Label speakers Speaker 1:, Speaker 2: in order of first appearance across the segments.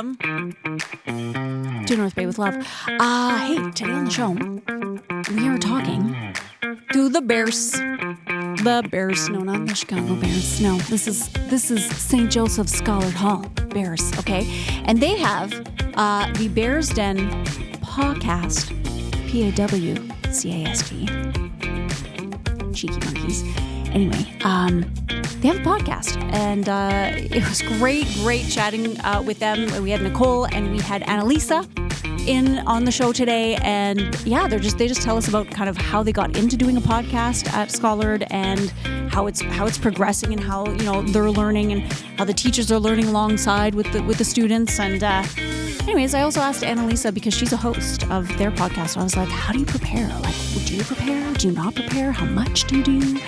Speaker 1: welcome to North Bay with Love. Hey, today on the show, we are talking to the Bears. The Bears. No, not the Chicago Bears. No, this is St. Joseph-Scollard Hall Bears, okay? And they have the Bears Den Pawcast, P-A-W-C-A-S-T. Cheeky monkeys. Anyway, they have a podcast, and it was great chatting with them. We had Nicole and we had Annalisa in on the show today, and yeah, they just tell us about kind of how they got into doing a podcast at Scollard and how it's progressing and how they're learning and how the teachers are learning alongside with the students. And anyways, I also asked Annalisa because she's a host of their podcast. So I was like, how do you prepare? Like, do you prepare? Do you not prepare? How much do you do?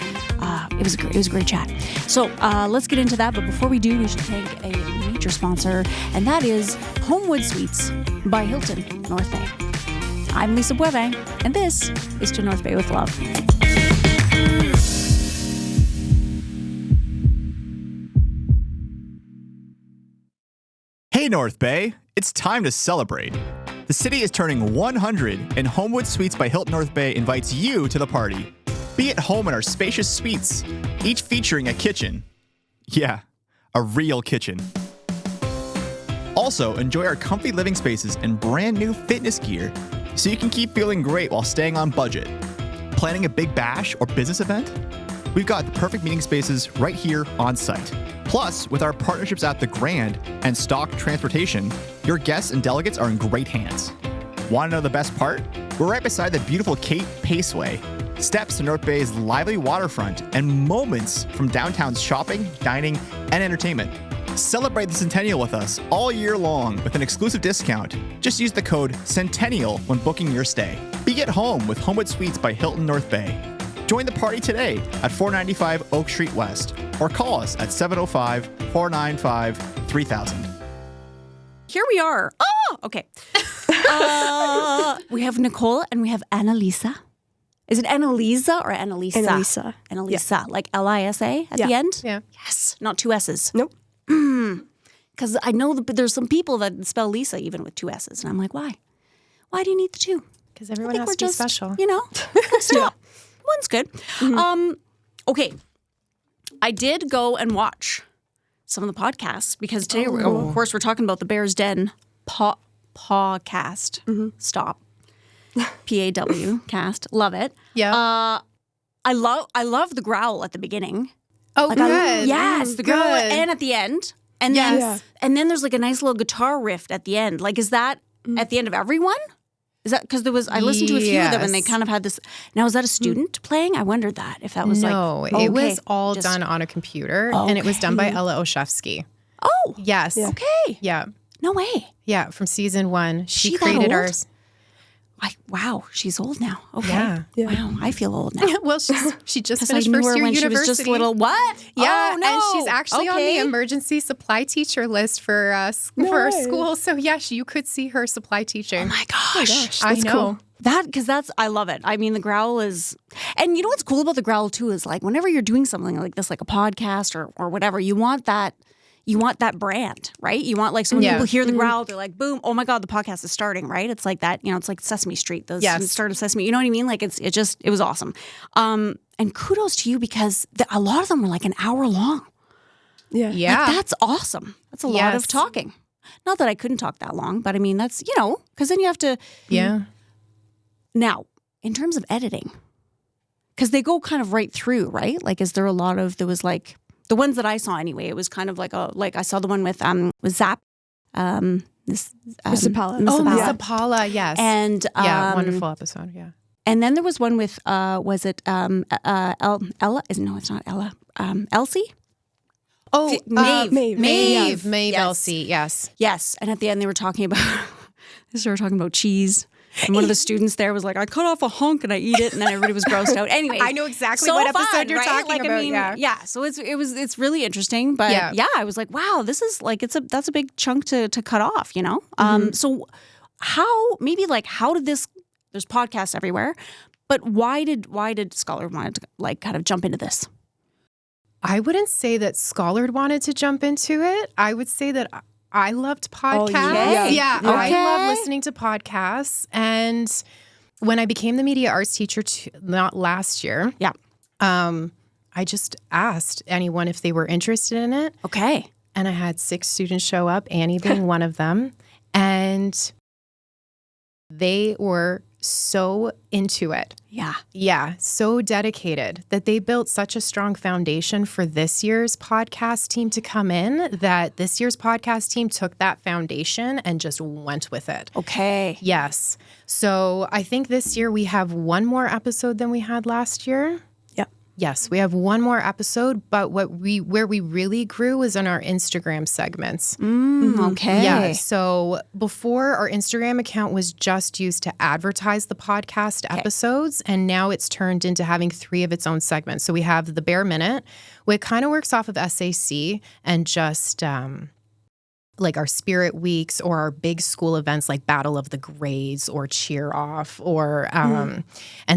Speaker 1: It was a great chat. So let's get into that. But before we do, we should thank a major sponsor, and that is Homewood Suites by Hilton, North Bay. I'm Lisa Bueve, and this is To North Bay with Love.
Speaker 2: Hey North Bay, it's time to celebrate. The city is turning 100, and Homewood Suites by Hilton North Bay invites you to the party. Be at home in our spacious suites, each featuring a kitchen. Yeah, a real kitchen. Also, enjoy our comfy living spaces and brand new fitness gear so you can keep feeling great while staying on budget. Planning a big bash or business event? We've got the perfect meeting spaces right here on site. Plus, with our partnerships at The Grand and Stock Transportation, your guests and delegates are in great hands. Want to know the best part? We're right beside the beautiful Cape Paceway, steps to North Bay's lively waterfront, and moments from downtown's shopping, dining, and entertainment. Celebrate the Centennial with us all year long with an exclusive discount. Just use the code CENTENNIAL when booking your stay. Be at home with Homewood Suites by Hilton North Bay. Join the party today at 495 Oak Street West or call us at 705-495-3000.
Speaker 1: Here we are. Oh, okay. We have Nicole and we have Annalisa. Is it Annalisa or Annalisa?
Speaker 3: Annalisa.
Speaker 1: Annalisa,
Speaker 3: Yeah.
Speaker 1: Like L-I-S-A at the end?
Speaker 4: Yeah.
Speaker 1: Yes, not two S's.
Speaker 3: Nope.
Speaker 1: Because I know there's some people that spell Lisa even with two S's. And I'm like, why? Why do you need the two?
Speaker 4: Because everyone has to be special.
Speaker 1: So one's good. Okay. I did go and watch some of the podcasts because today, of course, we're talking about the Bears Den Pawcast. Stop. P-A-W cast. Love it.
Speaker 4: Yeah.
Speaker 1: I love the growl at the beginning.
Speaker 4: Oh, good.
Speaker 1: Yes, the growl and at the end. And then
Speaker 4: Yes.
Speaker 1: and then there's like a nice little guitar riff at the end. Like, is that at the end of everyone? Is that because I listened to a few of them and they kind of had this. Now, is that a student playing? I wondered that if that was
Speaker 4: No,
Speaker 1: like.
Speaker 4: it was all done on a computer, and it was done by Ella Oshefsky.
Speaker 1: Oh,
Speaker 4: Yes.
Speaker 1: okay.
Speaker 4: Yeah.
Speaker 1: No way.
Speaker 4: Yeah. From season 1, she
Speaker 1: That
Speaker 4: created
Speaker 1: old?
Speaker 4: ours.
Speaker 1: Wow, she's old now. Okay.
Speaker 4: Yeah.
Speaker 1: Wow, I feel old now.
Speaker 4: Well, she just
Speaker 1: 'Cause I
Speaker 4: finished
Speaker 1: knew
Speaker 4: first
Speaker 1: her
Speaker 4: year
Speaker 1: when
Speaker 4: university.
Speaker 1: she was just little. What?
Speaker 4: Yeah,
Speaker 1: Oh, no.
Speaker 4: and she's actually on
Speaker 1: Okay.
Speaker 4: the emergency supply teacher list for our school. So yeah, you could see her supply teaching.
Speaker 1: Oh my gosh.
Speaker 4: I know.
Speaker 3: cool.
Speaker 1: I love it. I mean, the growl is, and you know what's cool about the growl too is like whenever you're doing something like this, like a podcast or whatever, you want that brand, right? You want like, so when
Speaker 4: Yeah.
Speaker 1: people hear the growl, they're like, boom, oh my God, the podcast is starting, right? It's like that, it's like Sesame Street, the start of Sesame, you know what I mean? Like it was awesome. And kudos to you because a lot of them were like an hour long.
Speaker 3: Yeah.
Speaker 4: Yeah.
Speaker 1: Like, that's awesome. That's a lot of
Speaker 4: Yes.
Speaker 1: talking. Not that I couldn't talk that long, but I mean, that's, because then you have to.
Speaker 4: Yeah.
Speaker 1: Now, in terms of editing, because they go kind of right through, right? Like, is there a lot of, there was like, the ones that I saw anyway, it was kind of like I saw the one with Zap, Miss
Speaker 3: Apala.
Speaker 4: Oh, Miss
Speaker 3: Yeah.
Speaker 4: Apala, yes.
Speaker 1: and
Speaker 4: wonderful episode, yeah.
Speaker 1: And then there was one with was it Ella? No, it's not Ella. Elsie.
Speaker 4: Oh,
Speaker 3: Maeve.
Speaker 4: Maeve
Speaker 1: Yes.
Speaker 4: Elsie, yes.
Speaker 1: Yes, and at the end they were talking about cheese. And one of the students there was like, I cut off a hunk and I eat it, and then everybody was grossed out. Anyway,
Speaker 4: I know exactly
Speaker 1: so
Speaker 4: what episode
Speaker 1: fun,
Speaker 4: you're
Speaker 1: right?
Speaker 4: talking
Speaker 1: like,
Speaker 4: about.
Speaker 1: I mean, yeah. So it's really interesting, but yeah, I was like, wow, this is like that's a big chunk to cut off, So how did this? There's podcasts everywhere, but why did Scollard want to like kind of jump into this?
Speaker 4: I wouldn't say that Scollard wanted to jump into it. I would say that I loved podcasts.
Speaker 3: yeah.
Speaker 4: I
Speaker 1: Okay.
Speaker 4: love listening to podcasts. And when I became the media arts teacher, not last year,
Speaker 1: Yeah.
Speaker 4: I just asked anyone if they were interested in it.
Speaker 1: Okay.
Speaker 4: And I had 6 students show up, Annie being one of them. And they were so into it.
Speaker 1: Yeah.
Speaker 4: Yeah, so dedicated that they built such a strong foundation for this year's podcast team to come in, that this year's podcast team took that foundation and just went with it.
Speaker 1: Okay.
Speaker 4: Yes. So I think this year we have one more episode than we had last year.
Speaker 3: Yep.
Speaker 4: Yes, we have one more episode, but where we really grew was in our Instagram segments.
Speaker 1: Okay.
Speaker 4: Yeah. So before, our Instagram account was just used to advertise the podcast episodes, and now it's turned into having 3 of its own segments. So we have the Bear Minute, which kind of works off of SAC and just like our spirit weeks or our big school events like Battle of the Grades or Cheer Off or and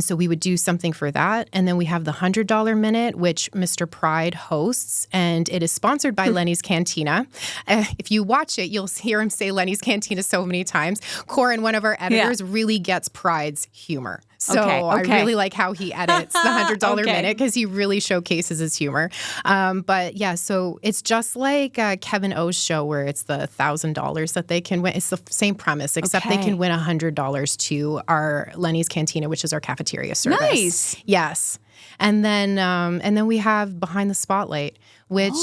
Speaker 4: so we would do something for that. And then we have the $100 Minute, which Mr. Pride hosts, and it is sponsored by Lenny's Cantina. If you watch it, you'll hear him say Lenny's Cantina so many times. Corin, one of our editors, really gets Pride's humor. So I really like how he edits the $100 Minute because he really showcases his humor. But yeah, so it's just like Kevin O's show where it's the $1,000 that they can win. It's the same premise, except they can win $100 to our Lenny's Cantina, which is our cafeteria service.
Speaker 1: Nice.
Speaker 4: Yes. And then we have Behind the Spotlight, which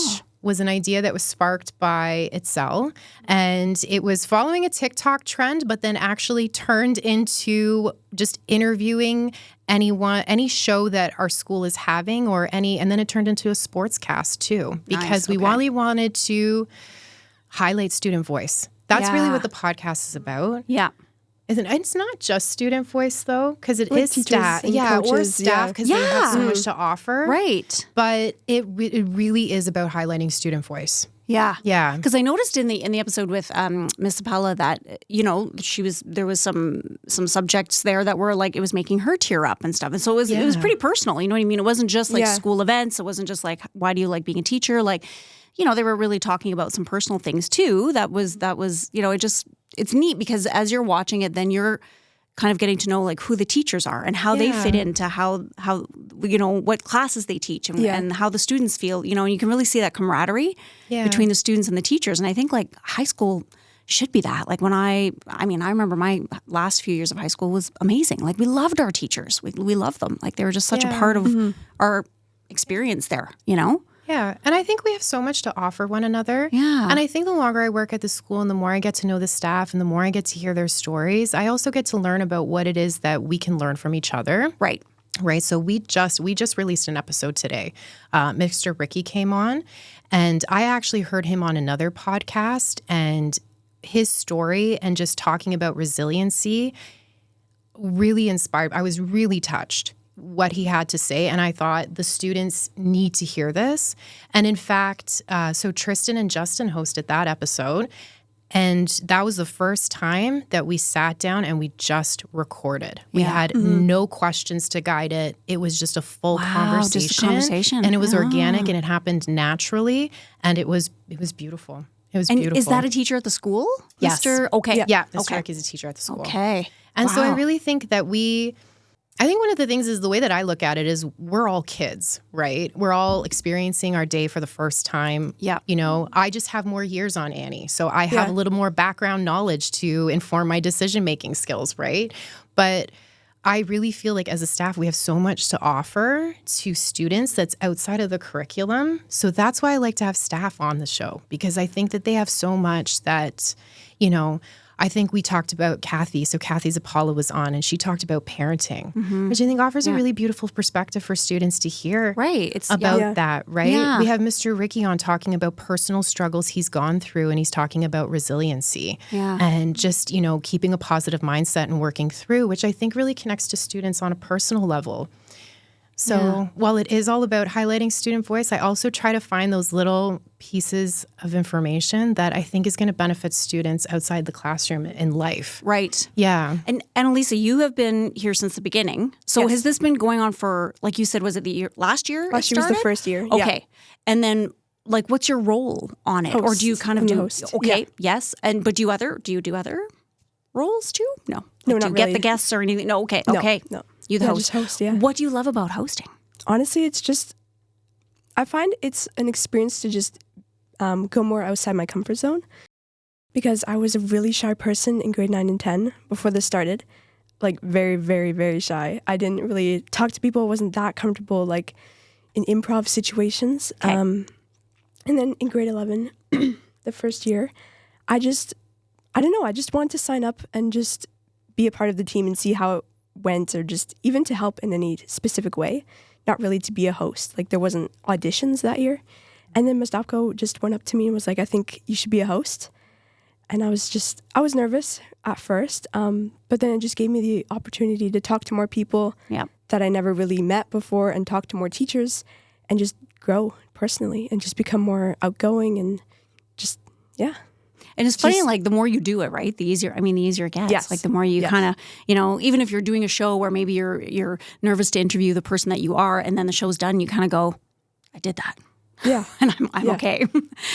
Speaker 4: was an idea that was sparked by Itzel, and it was following a TikTok trend, but then actually turned into just interviewing any show that our school is having and then it turned into a sports cast too, because we really wanted to highlight student voice. That's really what the podcast is about.
Speaker 1: Yeah.
Speaker 4: It's not just student voice, though, because it
Speaker 3: Like
Speaker 4: is
Speaker 3: teachers
Speaker 4: staff.
Speaker 3: and
Speaker 4: Or
Speaker 3: coaches,
Speaker 4: staff, because they have so much to offer.
Speaker 1: Right.
Speaker 4: But it really is about highlighting student voice.
Speaker 1: Yeah.
Speaker 4: Yeah.
Speaker 1: Because I noticed in the episode with Miss Apella that, there was some subjects there that were like, it was making her tear up and stuff. And so it was pretty personal. You know what I mean? It wasn't just like school events. It wasn't just like, why do you like being a teacher? Like, they were really talking about some personal things too. That was, it's neat because as you're watching it, then you're kind of getting to know like who the teachers are and how they fit into how what classes they teach and how the students feel, and you can really see that camaraderie between the students and the teachers. And I think like high school should be that. Like when I remember my last few years of high school was amazing. Like we loved our teachers. We loved them. Like they were just such a part of our experience there,
Speaker 4: Yeah, and I think we have so much to offer one another.
Speaker 1: Yeah.
Speaker 4: And I think the longer I work at the school and the more I get to know the staff and the more I get to hear their stories, I also get to learn about what it is that we can learn from each other.
Speaker 1: Right.
Speaker 4: Right. So we just released an episode today. Mr. Ricky came on, and I actually heard him on another podcast, and his story and just talking about resiliency really inspired. I was really touched what he had to say. And I thought the students need to hear this. And in fact, so Tristan and Justin hosted that episode. And that was the first time that we sat down and we just recorded. We had no questions to guide it. It was just a full conversation.
Speaker 1: Just a conversation.
Speaker 4: And it was organic and it happened naturally. And it was beautiful. It was beautiful.
Speaker 1: Is that a teacher at the school?
Speaker 4: Yes.
Speaker 1: Okay.
Speaker 4: Yeah. Mr. Rick is a teacher at the school.
Speaker 1: Okay.
Speaker 4: And so I really think that I think one of the things is the way that I look at it is we're all kids, right? We're all experiencing our day for the first time.
Speaker 1: Yeah.
Speaker 4: I just have more years on Annie. So I have a little more background knowledge to inform my decision-making skills, right? But I really feel like as a staff, we have so much to offer to students that's outside of the curriculum. So that's why I like to have staff on the show, because I think that they have so much that, I think we talked about Kathy. So Kathy's Apollo was on, and she talked about parenting, which I think offers a really beautiful perspective for students to hear about that, right?
Speaker 1: Yeah.
Speaker 4: We have Mr. Ricky on talking about personal struggles he's gone through, and he's talking about resiliency and just, keeping a positive mindset and working through, which I think really connects to students on a personal level. So while it is all about highlighting student voice, I also try to find those little pieces of information that I think is going to benefit students outside the classroom in life.
Speaker 1: Right.
Speaker 4: Yeah.
Speaker 1: And Annalisa, you have been here since the beginning. So has this been going on for, like you said, was it last year?
Speaker 3: Last year was the first year.
Speaker 1: Okay. And then like, what's your role on it? Or do you kind of
Speaker 3: I'm the
Speaker 1: do,
Speaker 3: host.
Speaker 1: okay,
Speaker 3: Yeah.
Speaker 1: yes. But do you do other roles too? No.
Speaker 3: No,
Speaker 1: do
Speaker 3: not
Speaker 1: you get
Speaker 3: really.
Speaker 1: the guests or anything? No, okay,
Speaker 3: No,
Speaker 1: okay.
Speaker 3: no.
Speaker 1: You the
Speaker 3: Yeah,
Speaker 1: host.
Speaker 3: just host, yeah.
Speaker 1: What do you love about hosting?
Speaker 3: Honestly, it's just, I find it's an experience to just go more outside my comfort zone, because I was a really shy person in grade 9 and 10 before this started. Like very, very, very shy. I didn't really talk to people. I wasn't that comfortable like in improv situations.
Speaker 1: Okay.
Speaker 3: And then in grade 11, the first year, I just wanted to sign up and just be a part of the team and see how it went, or just even to help in any specific way, not really to be a host. Like there wasn't auditions that year. And then Ms. Dopko just went up to me and was like, I think you should be a host. And I was nervous at first, but then it just gave me the opportunity to talk to more people that I never really met before, and talk to more teachers, and just grow personally and just become more outgoing and just, yeah.
Speaker 1: And it's funny, like the more you do it, right, the easier it gets.
Speaker 3: Yes.
Speaker 1: Like the more you kind of, even if you're doing a show where maybe you're nervous to interview the person that you are, and then the show's done, you kind of go, I did that.
Speaker 3: Yeah.
Speaker 1: And I'm okay.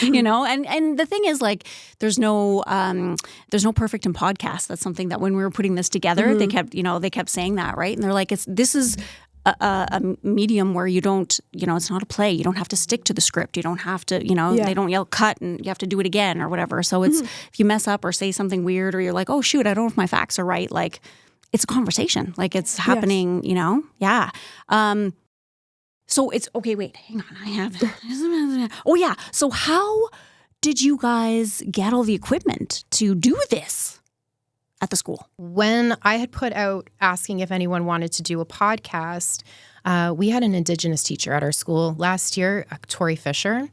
Speaker 1: And the thing is, like, there's no perfect in podcasts. That's something that when we were putting this together, they kept saying that, right? And they're like, this is a medium where you don't, it's not a play. You don't have to stick to the script. You don't have to, they don't yell cut and you have to do it again or whatever. So it's, if you mess up or say something weird, or you're like, oh shoot, I don't know if my facts are right. Like, it's a conversation. Like, it's happening, Yeah. So it's, okay, wait, hang on. I have, oh yeah. So how did you guys get all the equipment to do this at the school?
Speaker 4: When I had put out asking if anyone wanted to do a podcast, we had an Indigenous teacher at our school last year, Tori Fisher.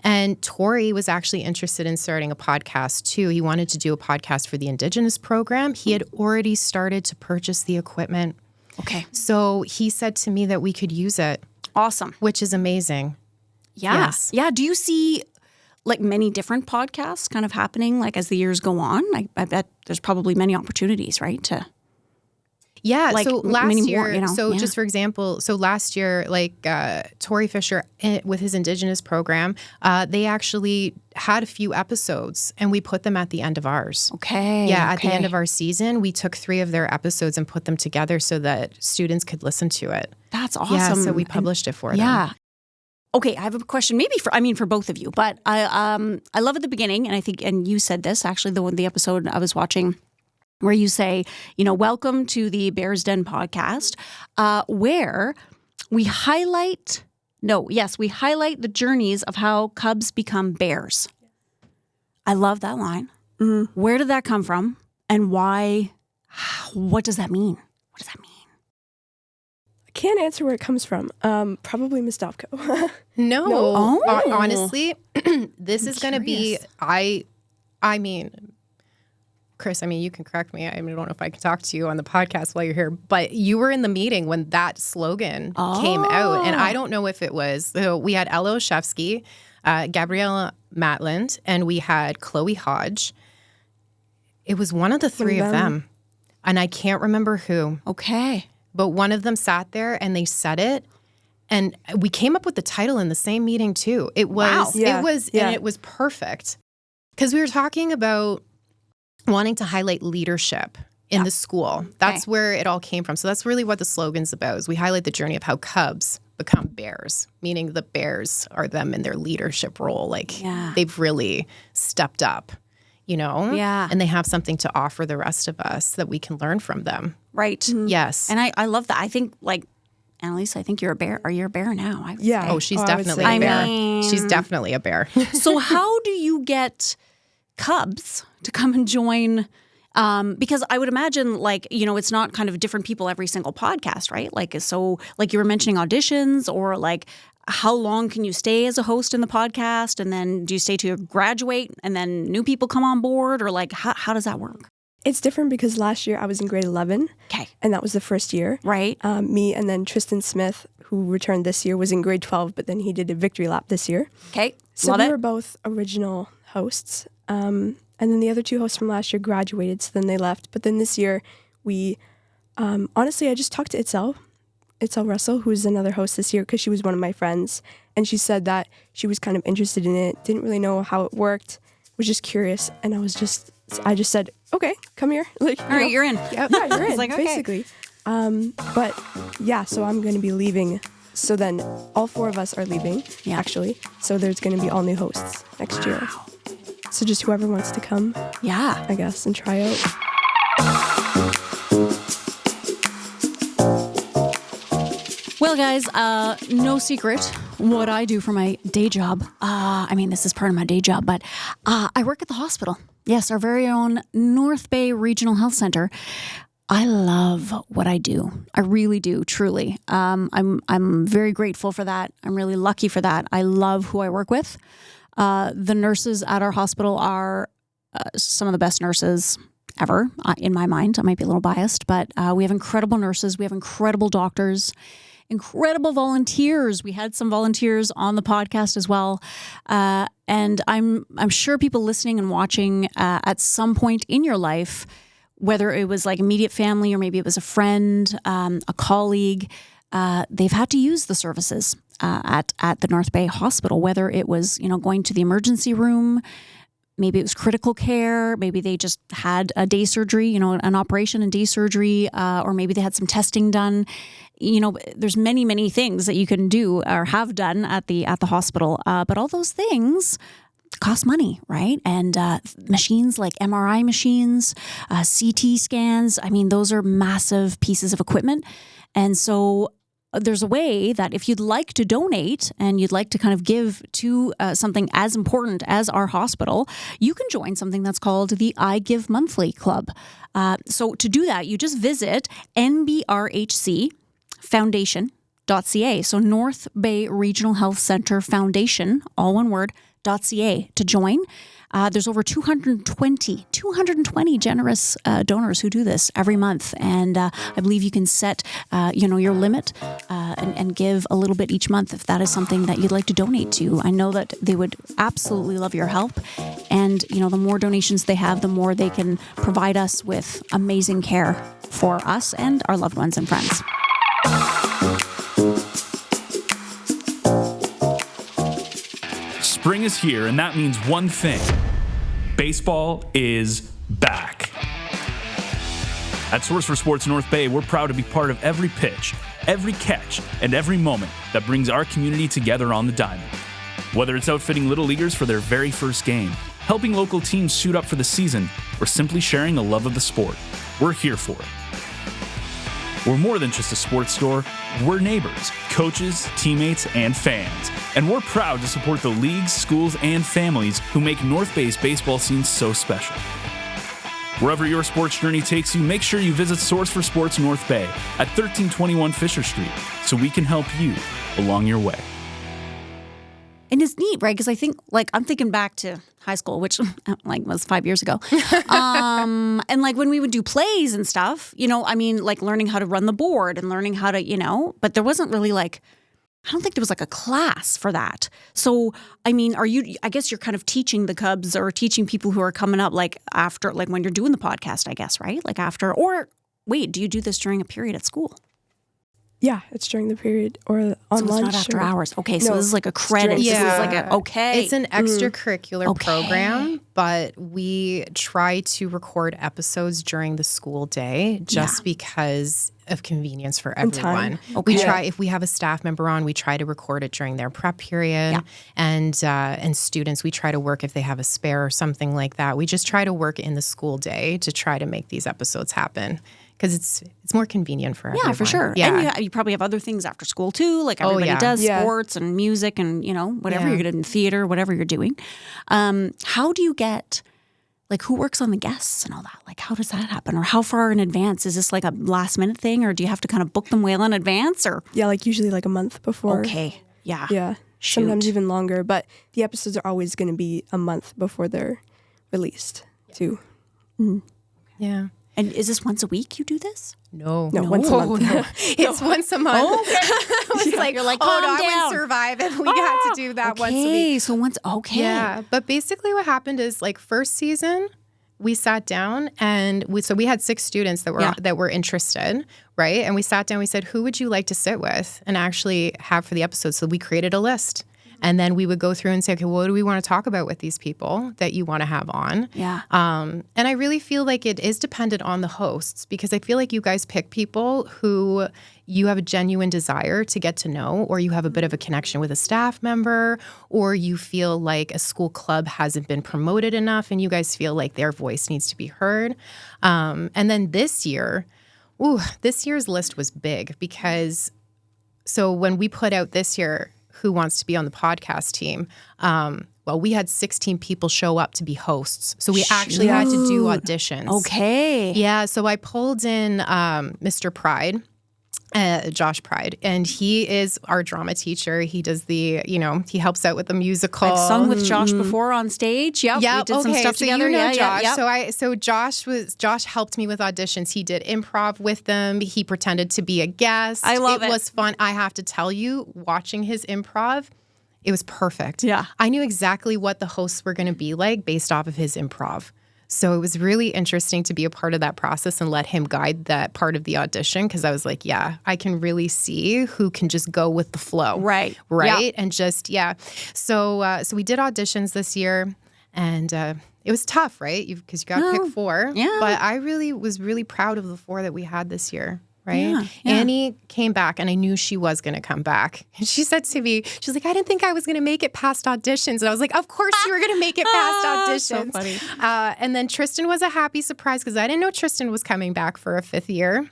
Speaker 4: And Tori was actually interested in starting a podcast too. He wanted to do a podcast for the Indigenous program. He had already started to purchase the equipment.
Speaker 1: Okay.
Speaker 4: So he said to me that we could use it.
Speaker 1: Awesome.
Speaker 4: Which is amazing.
Speaker 1: Yeah.
Speaker 4: Yes.
Speaker 1: Yeah. Do you see like many different podcasts kind of happening like as the years go on? I bet there's probably many opportunities, right?
Speaker 4: Yeah.
Speaker 1: Like,
Speaker 4: so last
Speaker 1: many
Speaker 4: year,
Speaker 1: more,
Speaker 4: just for example, last year, like Tori Fisher with his Indigenous program, they actually had a few episodes and we put them at the end of ours.
Speaker 1: Okay.
Speaker 4: Yeah. At the end of our season, we took 3 of their episodes and put them together so that students could listen to it.
Speaker 1: That's awesome.
Speaker 4: Yeah. So we published it for them.
Speaker 1: Yeah. Okay, I have a question maybe for both of you, but I love at the beginning, and I think, and you said this actually, the episode I was watching, where you say, welcome to the Bears Den Pawcast, where we highlight the journeys of how Cubs become Bears. I love that line. Mm-hmm. Where did that come from, and why? What does that mean? What does that mean?
Speaker 3: I can't answer where it comes from. Probably Ms. Dopko.
Speaker 4: No.
Speaker 1: Oh.
Speaker 4: Honestly, this is going to be, I mean, Chris, you can correct me. I don't know if I can talk to you on the podcast while you're here, but you were in the meeting when that slogan came out. And I don't know if it was, so we had Ella Oshevsky, Gabriella Matland, and we had Chloe Hodge. It was one of the 3 of them. And I can't remember who.
Speaker 1: Okay.
Speaker 4: But one of them sat there and they said it. And we came up with the title in the same meeting too. It was, and it was perfect. Because we were talking about wanting to highlight leadership in the school. That's where it all came from. So that's really what the slogan's about, is we highlight the journey of how Cubs become Bears, meaning the Bears are them in their leadership role. Like they've really stepped up,
Speaker 1: Yeah.
Speaker 4: And they have something to offer the rest of us that we can learn from them.
Speaker 1: Right.
Speaker 4: Mm-hmm. Yes.
Speaker 1: And I love that. I think, like, Annalise, I think you're a bear. Are you a bear now?
Speaker 3: Yeah.
Speaker 4: Oh, she's definitely a bear. She's definitely a bear.
Speaker 1: So how do you get Cubs to come and join? Because I would imagine, like, it's not kind of different people every single podcast, right? Like, so, like you were mentioning auditions, or like, how long can you stay as a host in the podcast? And then do you stay till you graduate and then new people come on board? Or like, how does that work?
Speaker 3: It's different because last year I was in grade 11.
Speaker 1: Okay.
Speaker 3: And that was the first year.
Speaker 1: Right.
Speaker 3: Me and then Tristan Smith, who returned this year, was in grade 12, but then he did a victory lap this year.
Speaker 1: Okay.
Speaker 3: So
Speaker 1: Love
Speaker 3: we
Speaker 1: it.
Speaker 3: were both original hosts. And then the other 2 hosts from last year graduated, so then they left. But then this year we, honestly, I just talked to Itzel Itzel Russell, who's another host this year, because she was one of my friends. And she said that she was kind of interested in it, didn't really know how it worked, was just curious. And I just said, okay, come here. Like,
Speaker 1: All right, you're in.
Speaker 3: Yeah, you're in,
Speaker 1: like, okay.
Speaker 3: basically. But yeah, so I'm going to be leaving. So then all 4 of us are leaving, actually. So there's going to be all new hosts next year. So just whoever wants to come,
Speaker 1: Yeah.
Speaker 3: I guess, and try out.
Speaker 1: Well, guys, no secret what I do for my day job. This is part of my day job, but I work at the hospital. Yes, our very own North Bay Regional Health Center. I love what I do. I really do, truly. I'm very grateful for that. I'm really lucky for that. I love who I work with. The nurses at our hospital are some of the best nurses ever, in my mind. I might be a little biased, but we have incredible nurses. We have incredible doctors, incredible volunteers. We had some volunteers on the podcast as well. And I'm sure people listening and watching at some point in your life, whether it was like immediate family or maybe it was a friend, a colleague, they've had to use the services at the North Bay Hospital, whether it was, going to the emergency room, maybe it was critical care, maybe they just had a day surgery, an operation and day surgery, or maybe they had some testing done. There's many, many things that you can do or have done at the hospital, but all those things cost money, right? And machines like MRI machines, CT scans, those are massive pieces of equipment. And so there's a way that if you'd like to donate and you'd like to kind of give to something as important as our hospital, you can join something that's called the I Give Monthly Club. So to do that, you just visit nbrhcfoundation.ca. So North Bay Regional Health Center Foundation, all one word, .ca to join. There's over 220 generous donors who do this every month. And I believe you can set, your limit and give a little bit each month if that is something that you'd like to donate to. I know that they would absolutely love your help. And, the more donations they have, the more they can provide us with amazing care for us and our loved ones and friends.
Speaker 5: Spring is here, and that means one thing. Baseball is back. At Source for Sports North Bay, we're proud to be part of every pitch, every catch, and every moment that brings our community together on the diamond. Whether it's outfitting little leaguers for their very first game, helping local teams suit up for the season, or simply sharing the love of the sport, we're here for it. We're more than just a sports store. We're neighbors, coaches, teammates, and fans. And we're proud to support the leagues, schools, and families who make North Bay's baseball scene so special. Wherever your sports journey takes you, make sure you visit Source for Sports North Bay at 1321 Fisher Street so we can help you along your way.
Speaker 1: And it's neat, right? Because I think, I'm thinking back to high school, which was 5 years ago. And when we would do plays and stuff, learning how to run the board and learning how to, but there wasn't really I don't think there was a class for that. So, I guess you're kind of teaching the Cubs or teaching people who are coming up after, when you're doing the podcast, I guess, right? After, or wait, do you do this during a period at school?
Speaker 3: Yeah, it's during the period or on
Speaker 1: so
Speaker 3: lunch.
Speaker 1: It's not after hours. Okay,
Speaker 3: No,
Speaker 1: so this is like a credit.
Speaker 3: Yeah.
Speaker 1: This is okay.
Speaker 4: It's an extracurricular program, but we try to record episodes during the school day just because of convenience for everyone. We try, if we have a staff member on, we try to record it during their prep period. And students, we try to work if they have a spare or something like that. We just try to work in the school day to try to make these episodes happen. Because it's more convenient for everyone.
Speaker 1: Yeah, for sure.
Speaker 4: Yeah.
Speaker 1: And you probably have other things after school too, everybody does, sports and music and, whatever you're doing in theater, whatever you're doing. How do you get, who works on the guests and all that? How does that happen? Or how far in advance? Is this a last minute thing or do you have to kind of book them well in advance? Or
Speaker 3: Yeah, usually a month before.
Speaker 1: Okay, yeah.
Speaker 3: Yeah, sometimes even longer. But the episodes are always going to be a month before they're released too.
Speaker 1: Mm-hmm.
Speaker 4: Yeah.
Speaker 1: And is this once a week you do this?
Speaker 4: No,
Speaker 3: once a month.
Speaker 4: No. It's once a month.
Speaker 1: Oh, okay. You're
Speaker 4: I wouldn't survive if we had to do that once a week.
Speaker 1: So once, okay.
Speaker 4: Yeah, but basically what happened is first season, we sat down and we had 6 students that were interested, right? And we sat down, we said, who would you like to sit with and actually have for the episode? So we created a list. And then we would go through and say, okay, what do we want to talk about with these people that you want to have on?
Speaker 1: Yeah.
Speaker 4: And I really feel like it is dependent on the hosts, because I feel like you guys pick people who you have a genuine desire to get to know, or you have a bit of a connection with a staff member, or you feel like a school club hasn't been promoted enough and you guys feel like their voice needs to be heard. And then this year's list was big, because so when we put out this year, who wants to be on the podcast team? We had 16 people show up to be hosts. So we actually had to do auditions.
Speaker 1: Okay.
Speaker 4: Yeah. So I pulled in Mr. Pride, Josh Pride, and he is our drama teacher. He does he helps out with the musical.
Speaker 1: I've sung with Josh before on stage. Yep.
Speaker 4: Yeah.
Speaker 1: We did some stuff together.
Speaker 4: Josh.
Speaker 1: Yeah.
Speaker 4: So Josh helped me with auditions. He did improv with them. He pretended to be a guest.
Speaker 1: I love it.
Speaker 4: It was fun. I have to tell you, watching his improv, it was perfect.
Speaker 1: Yeah.
Speaker 4: I knew exactly what the hosts were going to be like based off of his improv. So it was really interesting to be a part of that process and let him guide that part of the audition, because I was like, yeah, I can really see who can just go with the flow.
Speaker 1: Right.
Speaker 4: Right. Yeah. And just, yeah. So we did auditions this year, and it was tough, right? Because you got to pick 4.
Speaker 1: Yeah.
Speaker 4: But I was really proud of the 4 that we had this year. Right.
Speaker 1: Yeah.
Speaker 4: Annie came back, and I knew she was going to come back. And she said to me, she's like, I didn't think I was going to make it past auditions. And I was like, of course you were going to make it past auditions.
Speaker 1: So funny.
Speaker 4: And then Tristan was a happy surprise, because I didn't know Tristan was coming back for a 5th year.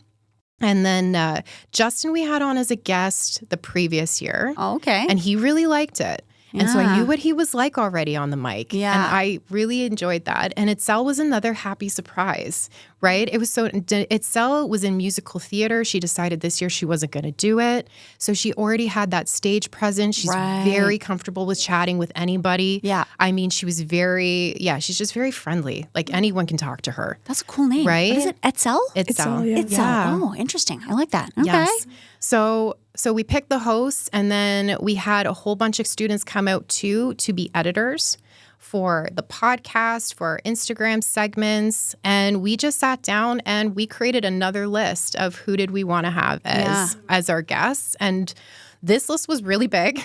Speaker 4: And then Justin we had on as a guest the previous year.
Speaker 1: Oh, okay.
Speaker 4: And he really liked it. And so I
Speaker 1: Yeah.
Speaker 4: knew what he was like already on the mic.
Speaker 1: Yeah.
Speaker 4: And I really enjoyed that. And Itzel was another happy surprise, right? Itzel was in musical theater. She decided this year she wasn't going to do it. So she already had that stage presence. She's very comfortable with chatting with anybody.
Speaker 1: Yeah.
Speaker 4: I mean, she's just very friendly. Like, anyone can talk to her.
Speaker 1: That's a cool name.
Speaker 4: Right?
Speaker 1: What is it? Etzel?
Speaker 4: Itzel.
Speaker 3: yeah.
Speaker 1: Itzel.
Speaker 4: Yeah.
Speaker 1: Oh, interesting. I like that. Okay.
Speaker 4: Yes. So we picked the hosts, and then we had a whole bunch of students come out too to be editors for the podcast, for our Instagram segments. And we just sat down and we created another list of who did we want to have as our guests. And this list was really big.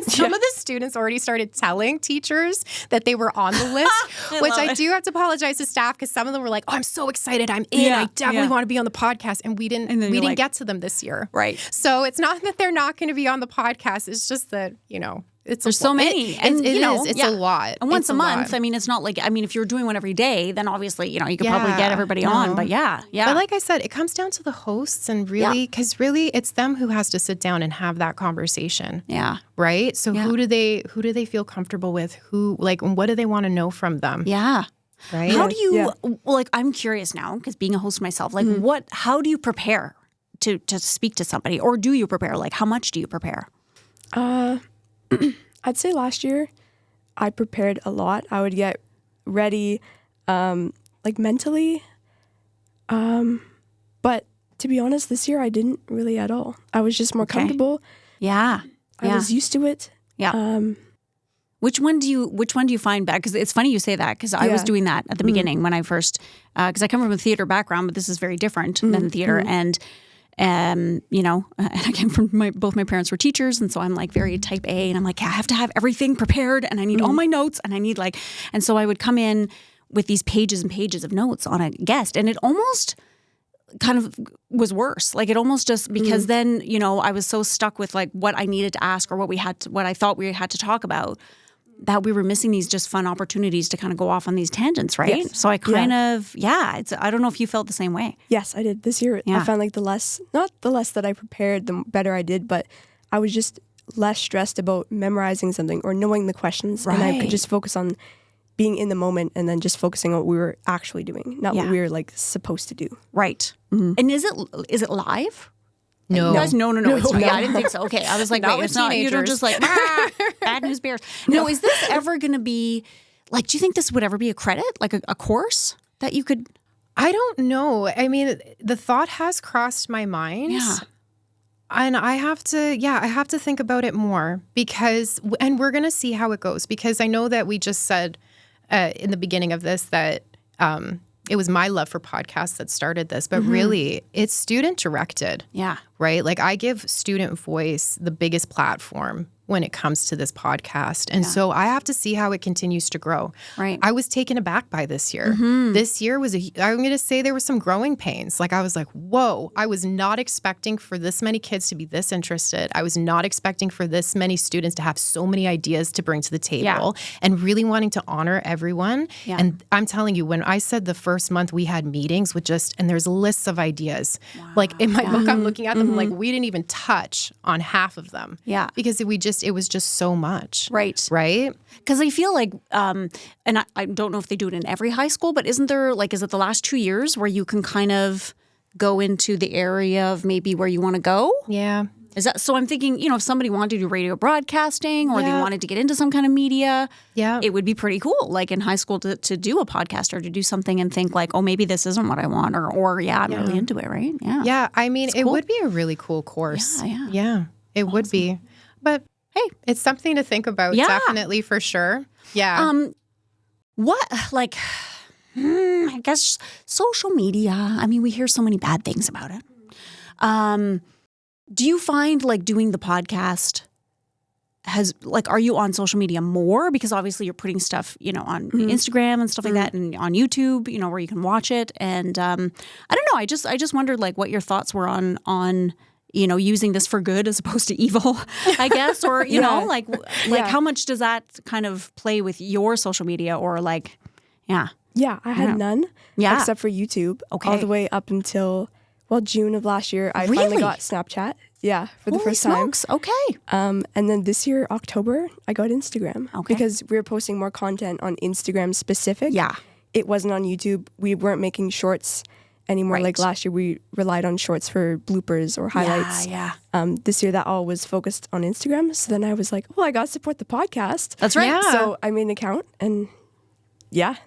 Speaker 4: Some of the students already started telling teachers that they were on the list, which I do have to apologize to staff, because some of them were like, oh, I'm so excited. I'm in. I definitely want to be on the podcast. And we didn't get to them this year.
Speaker 1: Right.
Speaker 4: So it's not that they're not going to be on the podcast. It's just that,
Speaker 1: There's so many.
Speaker 4: It's a lot.
Speaker 1: And once
Speaker 4: It's
Speaker 1: a month,
Speaker 4: lot.
Speaker 1: I mean, it's not like, if you're doing one every day, then obviously, you could probably get everybody on. But yeah.
Speaker 4: But like I said, it comes down to the hosts, and really, because really it's them who has to sit down and have that conversation.
Speaker 1: Yeah.
Speaker 4: Right? So who do they feel comfortable with? What do they want to know from them?
Speaker 1: Yeah.
Speaker 4: Right?
Speaker 1: How do you, I'm curious now, because being a host myself, how do you prepare to speak to somebody? Or do you prepare? Like, how much do you prepare?
Speaker 3: I'd say last year I prepared a lot. I would get ready mentally. But to be honest, this year I didn't really at all. I was just more comfortable.
Speaker 1: Yeah.
Speaker 3: I was used to it.
Speaker 1: Yeah. Which one do you find bad? Because it's funny you say that, because I was doing that at the beginning when I first, because I come from a theater background, but this is very different than theater. And and I came from both my parents were teachers, and so I'm like very type A, and I'm like, I have to have everything prepared, and I need all my notes, and I need and so I would come in with these pages and pages of notes on a guest, and it almost kind of was worse. Like, it almost just, because then, I was so stuck with like what I needed to ask, or what I thought we had to talk about, that we were missing these just fun opportunities to kind of go off on these tangents, right?
Speaker 3: Yes.
Speaker 1: So I kind of, I don't know if you felt the same way.
Speaker 3: Yes, I did. This year, I found like not the less that I prepared, the better I did, but I was just less stressed about memorizing something or knowing the questions.
Speaker 1: Right.
Speaker 3: And I could just focus on being in the moment, and then just focusing on what we were actually doing, not what we were like supposed to do.
Speaker 1: Right. Mm-hmm. And is it live?
Speaker 4: No.
Speaker 1: You guys, no. It's, yeah, I didn't think so. Okay, I was like,
Speaker 4: Not
Speaker 1: wait,
Speaker 4: with
Speaker 1: it's not. You don't
Speaker 4: teenagers.
Speaker 1: just like bad news bears. No, is this ever going to be like? Do you think this would ever be a credit, like a course that you could?
Speaker 4: I don't know. I mean, the thought has crossed my mind.
Speaker 1: Yeah.
Speaker 4: And I have to think about it more, and we're going to see how it goes, because I know that we just said in the beginning of this that it was my love for podcasts that started this, but really it's student directed.
Speaker 1: Yeah.
Speaker 4: Right? Like I give student voice the biggest platform when it comes to this podcast. And so I have to see how it continues to grow.
Speaker 1: Right.
Speaker 4: I was taken aback by this year. This year was I'm going to say there were some growing pains. Like I was like, whoa, I was not expecting for this many kids to be this interested. I was not expecting for this many students to have so many ideas to bring to the table and really wanting to honor everyone.
Speaker 1: Yeah.
Speaker 4: And I'm telling you, when I said the first month we had meetings with and there's lists of ideas. Like in my book, I'm looking at them like we didn't even touch on half of them.
Speaker 1: Yeah.
Speaker 4: Because it was just so much.
Speaker 1: Right.
Speaker 4: Right?
Speaker 1: Because I feel like, and I don't know if they do it in every high school, but isn't there, like, is it the last 2 years where you can kind of go into the area of maybe where you want to go?
Speaker 4: Yeah.
Speaker 1: Is that, so I'm thinking, if somebody wanted to do radio broadcasting or they wanted to get into some kind of media, it would be pretty cool, like in high school to do a podcast or to do something and think like, oh, maybe this isn't what I want or I'm really into it, right? Yeah.
Speaker 4: Yeah. I mean, it would be a really cool course. Yeah. It would be. But hey, it's something to think about, definitely, for sure. Yeah.
Speaker 1: I guess social media, I mean, we hear so many bad things about it. Do you find like doing the podcast are you on social media more? Because obviously you're putting stuff, on Instagram and stuff like that and on YouTube, where you can watch it. And I don't know, I just wondered like what your thoughts were on using this for good as opposed to evil, I guess, or, like how much does that kind of play with your social media or like,
Speaker 3: Yeah, I had none except for YouTube all the way up until, June of last year. I finally got Snapchat. Yeah, for the first time.
Speaker 1: Okay.
Speaker 3: And then this year, October, I got Instagram. Okay. Because we were posting more content on Instagram specific.
Speaker 1: Yeah.
Speaker 3: It wasn't on YouTube. We weren't making shorts anymore.
Speaker 1: Right.
Speaker 3: Like last year, we relied on shorts for bloopers or highlights.
Speaker 1: Yeah.
Speaker 3: This year, that all was focused on Instagram. So then I was like, I got to support the podcast.
Speaker 1: That's right.
Speaker 3: Yeah. So I made an account and
Speaker 4: Yep.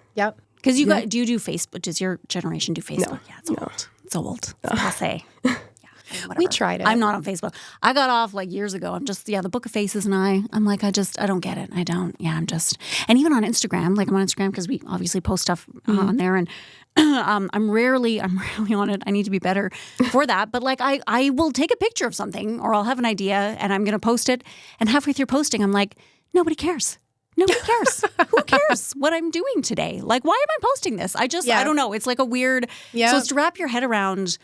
Speaker 1: Because do you do Facebook? Does your generation do Facebook?
Speaker 3: No.
Speaker 1: Yeah, it's old. It's old. It's passe.
Speaker 4: We tried it.
Speaker 1: I'm not on Facebook. I got off like years ago. I'm just, the Book of Faces and I'm like, I don't get it. I don't. Yeah, and even on Instagram, like I'm on Instagram because we obviously post stuff on there and I'm rarely on it. I need to be better for that. But like I will take a picture of something or I'll have an idea and I'm going to post it. And halfway through posting, I'm like, nobody cares. Nobody cares. Who cares what I'm doing today? Like, why am I posting this? I don't know. It's like a weird, so it's to wrap your head around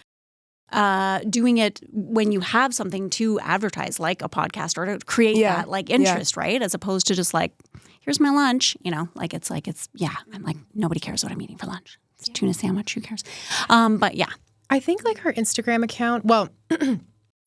Speaker 1: doing it when you have something to advertise, like a podcast, or to create that like interest, right? As opposed to just like, here's my lunch, I'm like, nobody cares what I'm eating for lunch. It's a tuna sandwich. Who cares? But yeah.
Speaker 4: I think like our Instagram account,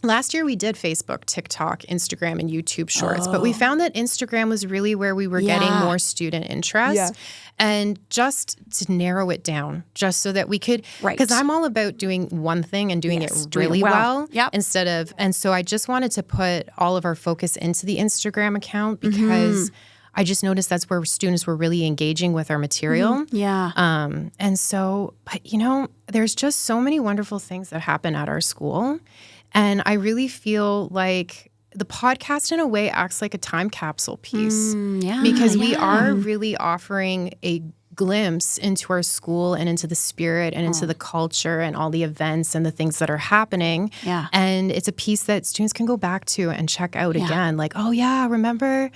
Speaker 4: last year we did Facebook, TikTok, Instagram, and YouTube Shorts, but we found that Instagram was really where we were getting more student interest. Yeah. And just to narrow it down, just so that we could, because I'm all about doing one thing and doing it really well instead of, and so I just wanted to put all of our focus into the Instagram account because I just noticed that's where students were really engaging with our material.
Speaker 1: Yeah.
Speaker 4: And so, but there's just so many wonderful things that happen at our school. And I really feel like the podcast in a way acts like a time capsule piece because we are really offering a glimpse into our school and into the spirit and into the culture and all the events and the things that are happening.
Speaker 1: Yeah.
Speaker 4: And it's a piece that students can go back to and check out again. Like, oh yeah, remember,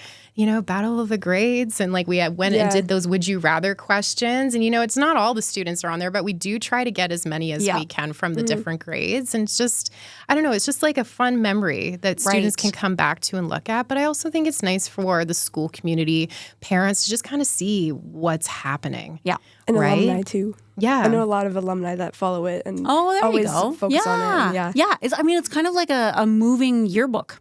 Speaker 4: Battle of the Grades? And like we went and did those would you rather questions. And it's not all the students are on there, but we do try to get as many as we can from the different grades. And it's just, I don't know, it's just like a fun memory that students can come back to and look at. But I also think it's nice for the school community, parents to just kind of see what's happening.
Speaker 1: Yeah.
Speaker 3: And alumni too.
Speaker 4: Yeah.
Speaker 3: I know a lot of alumni that follow it and
Speaker 1: always
Speaker 3: focus on it.
Speaker 1: Yeah. It's kind of like a moving yearbook.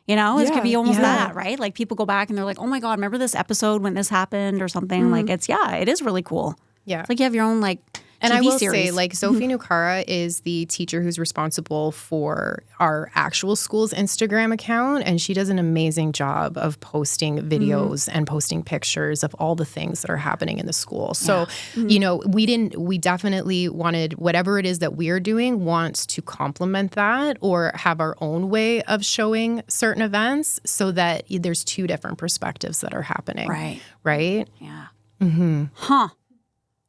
Speaker 1: It could be almost that, right? Like people go back and they're like, oh my God, remember this episode when this happened or something? Like it is really cool.
Speaker 4: Yeah.
Speaker 1: It's like you have your own like
Speaker 4: And
Speaker 1: TV
Speaker 4: I will
Speaker 1: series.
Speaker 4: say, like, Sophie Nukara is the teacher who's responsible for our actual school's Instagram account, and she does an amazing job of posting videos and posting pictures of all the things that are happening in the school. So, we definitely wanted, whatever it is that we're doing, wants to complement that or have our own way of showing certain events so that there's two different perspectives that are happening.
Speaker 1: Right.
Speaker 4: Right?
Speaker 1: Yeah. Mm-hmm. Huh.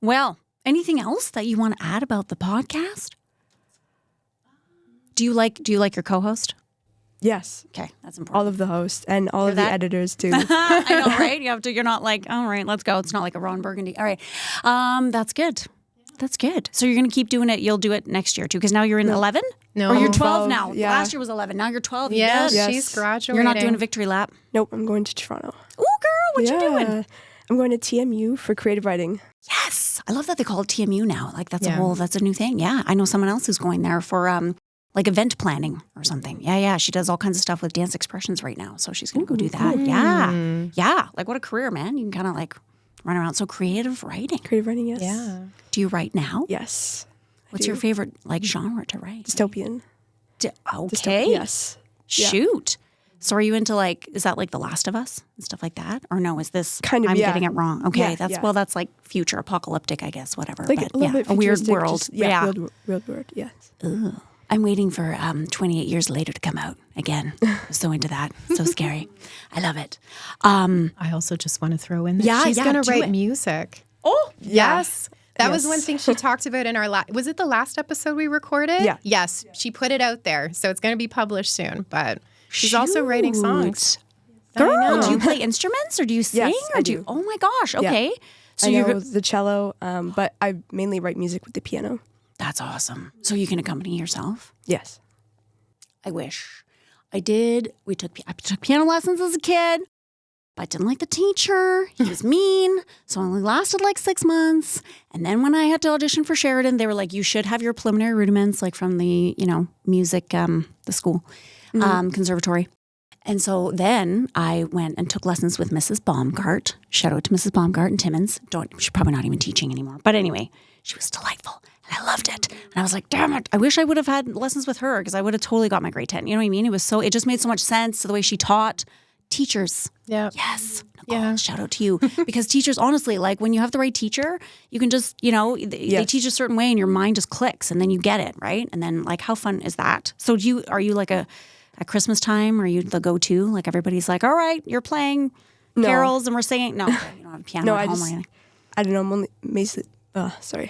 Speaker 1: Well, Anything else that you want to add about the podcast? Do you like your co-host?
Speaker 3: Yes.
Speaker 1: Okay, that's important.
Speaker 3: All of the hosts and all of the editors too.
Speaker 1: I know, right? You're not like, all right, let's go. It's not like a Ron Burgundy. All right. That's good. That's good. So you're going to keep doing it. You'll do it next year too, because now you're in 11?
Speaker 4: No.
Speaker 1: Or you're 12 now.
Speaker 3: Yeah.
Speaker 1: Last year was 11. Now you're 12.
Speaker 4: Yeah,
Speaker 3: Yes.
Speaker 4: she's graduating.
Speaker 1: You're not doing a victory lap.
Speaker 3: Nope, I'm going to Toronto.
Speaker 1: Ooh, girl, what you doing?
Speaker 3: I'm going to TMU for creative writing.
Speaker 1: Yes. I love that they call it TMU now. Like that's
Speaker 4: Yeah.
Speaker 1: that's a new thing. Yeah. I know someone else who's going there for like event planning or something. Yeah. She does all kinds of stuff with dance expressions right now. So she's going to go do that. Yeah. Yeah. Like what a career, man. You can kind of like run around. So creative writing.
Speaker 3: Creative writing, yes.
Speaker 4: Yeah.
Speaker 1: Do you write now?
Speaker 3: Yes.
Speaker 1: What's your favorite like genre to write?
Speaker 3: Dystopian.
Speaker 1: Okay.
Speaker 3: Yes. Yeah.
Speaker 1: Shoot. So are you into like, is that like The Last of Us and stuff like that? Or no, is this,
Speaker 3: Kind of,
Speaker 1: I'm
Speaker 3: yeah.
Speaker 1: getting it wrong. Okay.
Speaker 3: Yeah, yeah.
Speaker 1: Well, that's like future apocalyptic, I guess, whatever.
Speaker 3: Like
Speaker 1: but
Speaker 3: a little bit
Speaker 1: a weird
Speaker 3: futuristic,
Speaker 1: world.
Speaker 3: just-
Speaker 1: yeah.
Speaker 3: Weird world, yes.
Speaker 1: I'm waiting for 28 years later to come out again. I'm so into that. So scary. I love it.
Speaker 4: I also just want to throw in that
Speaker 1: Yeah,
Speaker 4: she's
Speaker 1: yeah,
Speaker 4: going to
Speaker 1: do
Speaker 4: write
Speaker 1: it.
Speaker 4: music.
Speaker 1: Oh,
Speaker 4: Yes. That was
Speaker 3: Yes.
Speaker 4: one thing she talked about in our was it the last episode we recorded?
Speaker 3: Yeah.
Speaker 4: Yes. She put it out there. So it's going to be published soon. But she's also writing songs.
Speaker 1: Girl,
Speaker 4: know.
Speaker 1: do you play instruments or do you sing?
Speaker 3: Yes,
Speaker 1: or
Speaker 3: I
Speaker 1: do you?
Speaker 3: do.
Speaker 1: Oh my gosh. Okay. So
Speaker 3: I
Speaker 1: you're
Speaker 3: know the cello, but I mainly write music with the piano.
Speaker 1: that's awesome. So you can accompany yourself?
Speaker 3: Yes.
Speaker 1: I wish. I did. I took piano lessons as a kid, but I didn't like the teacher. He was mean. So it only lasted like 6 months. And then when I had to audition for Sheridan, they were like, you should have your preliminary rudiments, like from the, music, the school, conservatory. And so then I went and took lessons with Mrs. Baumgart. Shout out to Mrs. Baumgart and Timmins. She's probably not even teaching anymore. But anyway, she was delightful. And I loved it. And I was like, damn it. I wish I would have had lessons with her because I would have totally got my grade 10. You know what I mean? It just made so much sense to the way she taught. Teachers.
Speaker 4: Yeah.
Speaker 1: Yes. Nicole,
Speaker 4: Yeah.
Speaker 1: shout out to you. Because teachers, honestly, like when you have the right teacher, you can just, they teach a certain way and your mind just clicks and then you get it, right? And then like how fun is that? So are you like at Christmas time, are you the go-to? Like everybody's like, all right, you're playing carols and we're singing. No, you don't have a piano
Speaker 3: No,
Speaker 1: at
Speaker 3: I
Speaker 1: home
Speaker 3: just,
Speaker 1: or anything.
Speaker 3: I don't know,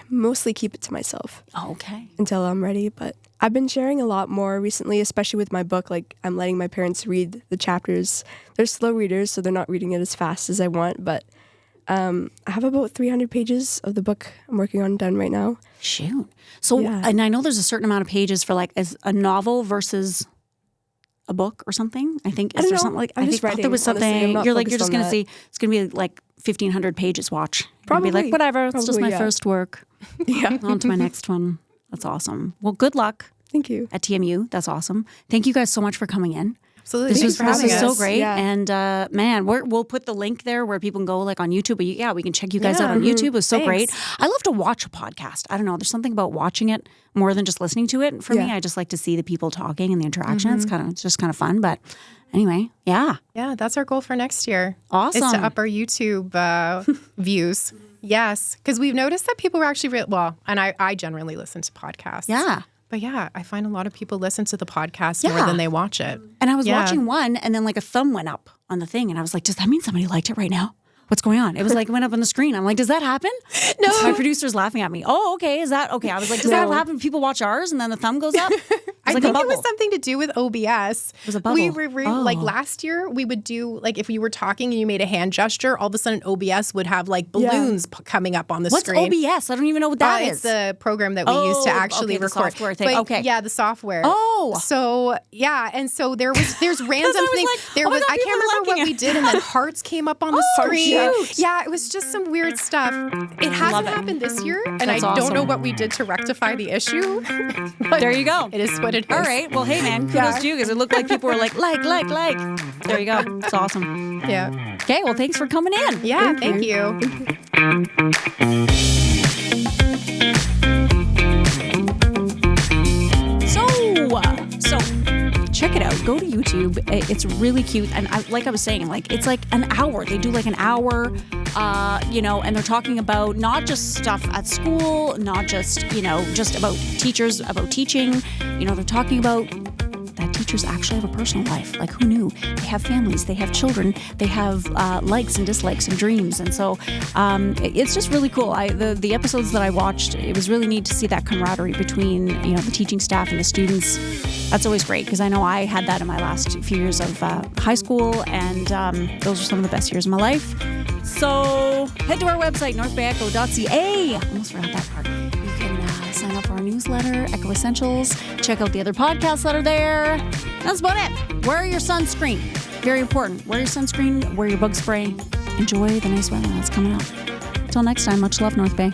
Speaker 3: mostly keep it to myself
Speaker 1: Oh, okay.
Speaker 3: until I'm ready. But I've been sharing a lot more recently, especially with my book. Like I'm letting my parents read the chapters. They're slow readers, so they're not reading it as fast as I want. But I have about 300 pages of the book I'm working on done right now.
Speaker 1: Shoot. So,
Speaker 3: Yeah.
Speaker 1: and I know there's a certain amount of pages for like as a novel versus a book or something. I think, is
Speaker 3: don't
Speaker 1: there
Speaker 3: know.
Speaker 1: something like,
Speaker 3: I'm
Speaker 1: I
Speaker 3: just
Speaker 1: think there was
Speaker 3: writing, honestly.
Speaker 1: something,
Speaker 3: I'm not
Speaker 1: you're
Speaker 3: focused
Speaker 1: just
Speaker 3: on
Speaker 1: going to
Speaker 3: that.
Speaker 1: see, it's going to be like 1,500 pages, watch. You'll be like,
Speaker 3: Probably.
Speaker 1: whatever, it's just
Speaker 3: Probably,
Speaker 1: my
Speaker 3: yeah.
Speaker 1: first work.
Speaker 3: Yeah.
Speaker 1: On to my next one. That's awesome. Well, good luck
Speaker 3: Thank you.
Speaker 1: at TMU. That's awesome. Thank you guys so much for coming in.
Speaker 4: Absolutely.
Speaker 1: This
Speaker 4: Thanks
Speaker 1: was
Speaker 4: for having
Speaker 1: so
Speaker 4: us.
Speaker 1: great.
Speaker 3: Yeah.
Speaker 1: And man, we'll put the link there where people can go like on YouTube. But we can check you guys out on YouTube. It was so great. I love to watch a podcast. I don't know. There's something about watching it more than just listening to it. For me, I just like to see the people talking and the interaction. It's just kind of fun. But anyway, yeah.
Speaker 4: Yeah, that's our goal for next year.
Speaker 1: Awesome.
Speaker 4: Is to up our YouTube views. Yes, because we've noticed that people were actually and I generally listen to podcasts.
Speaker 1: Yeah.
Speaker 4: But yeah, I find a lot of people listen to the podcast more than they watch it.
Speaker 1: And I was
Speaker 4: Yeah.
Speaker 1: watching one and then like a thumb went up on the thing. And I was like, does that mean somebody liked it right now? What's going on? It was like, it went up on the screen. I'm like, does that happen? No. My producer's laughing at me. Oh, okay. Is that okay? I was like, does that happen? People watch ours and then the thumb goes up?
Speaker 4: I
Speaker 1: like
Speaker 4: think
Speaker 1: a
Speaker 4: it was
Speaker 1: bubble.
Speaker 4: something to do with OBS.
Speaker 1: It was a bubble.
Speaker 4: We were like last year, we would do like if you were talking and you made a hand gesture, all of a sudden OBS would have like balloons coming up on the
Speaker 1: What's
Speaker 4: screen.
Speaker 1: OBS? I don't even know what that
Speaker 4: It's
Speaker 1: is.
Speaker 4: the program that we use to actually
Speaker 1: okay, the
Speaker 4: record.
Speaker 1: software thing.
Speaker 4: But,
Speaker 1: Okay.
Speaker 4: Yeah, the software.
Speaker 1: Oh.
Speaker 4: So yeah, and so there's random
Speaker 1: was
Speaker 4: things.
Speaker 1: like,
Speaker 4: There
Speaker 1: oh my
Speaker 4: was
Speaker 1: God,
Speaker 4: I can't
Speaker 1: people are
Speaker 4: remember what
Speaker 1: liking
Speaker 4: we
Speaker 1: it.
Speaker 4: did, and then hearts came up on the screen.
Speaker 1: shoot.
Speaker 4: Yeah, it was just some weird stuff. It hasn't happened this year, and
Speaker 1: That's
Speaker 4: I don't know
Speaker 1: awesome.
Speaker 4: what we did to rectify the issue. But
Speaker 1: There you go.
Speaker 4: It is what it is.
Speaker 1: All right. Well, hey, man. Kudos to you because it looked like people were like. There you go. It's awesome.
Speaker 4: Yeah.
Speaker 1: Okay. Well, thanks for coming in.
Speaker 4: Yeah. Thank you.
Speaker 1: So check it out. Go to YouTube. It's really cute. And like I was saying, like it's like an hour. They do like an hour, and they're talking about not just stuff at school, not just, just about teachers, about teaching. They're talking about that teachers actually have a personal life. Like, who knew? They have families, they have children, they have likes and dislikes and dreams. And so it's just really cool. The episodes that I watched, it was really neat to see that camaraderie between, the teaching staff and the students. That's always great, because I know I had that in my last few years of high school, and those were some of the best years of my life. So head to our website, northbayecho.ca. Almost forgot that part. You can sign up for our newsletter, Echo Essentials. Check out the other podcasts that are there. That's about it. Wear your sunscreen. Very important. Wear your sunscreen, wear your bug spray. Enjoy the nice weather that's coming up. Until next time, much love, North Bay.